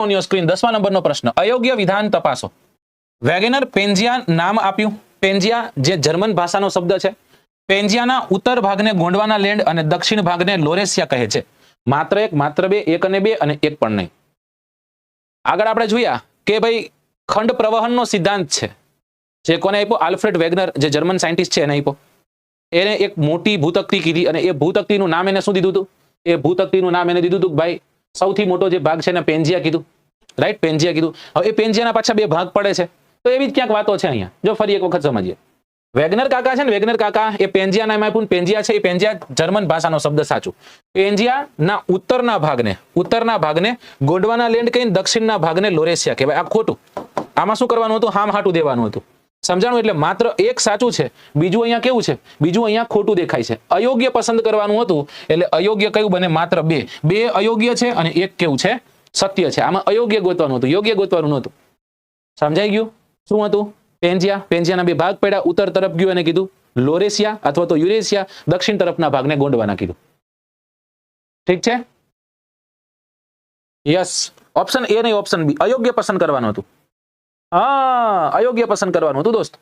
On your screen 10મા નંબરનો પ્રશ્ન અયોગ્ય વિધાન તપાસો. વેગેનર પેન્જિયા નામ આપ્યું. પેન્જિયા જે જર્મન ભાષાનો શબ્દ છે. પેન્જિયાના ઉત્તર ભાગને ગોંડવાના લેન્ડ અને દક્ષિણ ભાગને લોરેશિયા કહે છે. માત્ર એક, માત્ર બે, એક અને બે અને એક પણ નહીં. આગળ આપણે જોયા કે ભાઈ ખંડ પ્રવહનનો સિદ્ધાંત છે જે કોને આપ્યો? આલ્ફ્રેડ વેગનર, જે જર્મન સાયન્ટિસ્ટ છે એને આપ્યો. એને એક મોટી ભૂતક્તિ કીધી અને એ ભૂતક્તિનું નામ એને શું દીધું હતું? એ ભૂતક્તિનું નામ એને દીધું હતું ભાઈ સૌથી મોટો જે ભાગ છે એને પેન્જિયા કીધું. રાઈટ, પેન્જિયા કીધું. હવે એ પેન્જિયાના પાછા બે ભાગ પડે છે, તો એવી જ ક્યાંક વાતો છે અહીંયા. જો ફરી એક વખત સમજીએ. વેગનર કાકા છે ને, વેગનર કાકા એ પેન્જિયા નામ આપ્યું. પેન્જિયા છે એ પેન્જિયા જર્મન ભાષાનો શબ્દ, સાચું. પેન્જિયાના ઉત્તરના ભાગને ગોંડવાના લેન્ડ કહીને દક્ષિણના ભાગને લોરેશિયા કહેવાય. આ ખોટું. આમાં શું કરવાનું હતું? હામ હાટું દેવાનું હતું. સમજાણું? એટલે માત્ર એક સાચું છે, બીજું અહીંયા કેવું છે? બીજું અહીંયા ખોટું દેખાય છે. અયોગ્ય પસંદ કરવાનું હતું એટલે અયોગ્ય કયું બને? માત્ર બે. બે અયોગ્ય છે અને એક કેવું છે? સત્ય છે. આમાં અયોગ્ય ગોતવાનું હતું, યોગ્ય ગોતવાનું નહોતું. સમજાઈ ગયું? શું હતું? પેન્જિયા. પેન્જિયાના બે ભાગ પડ્યા. ઉત્તર તરફ ગયું અને કીધું લોરેશિયા અથવા તો યુરેશિયા. દક્ષિણ તરફના ભાગને ગોંડવાના કીધું. ઠીક છે? યસ. ઓપ્શન એ નહીં, ઓપ્શન બી. અયોગ્ય પસંદ કરવાનું હતું. હા, અયોગ્ય પસંદ કરવાનું હતું દોસ્ત.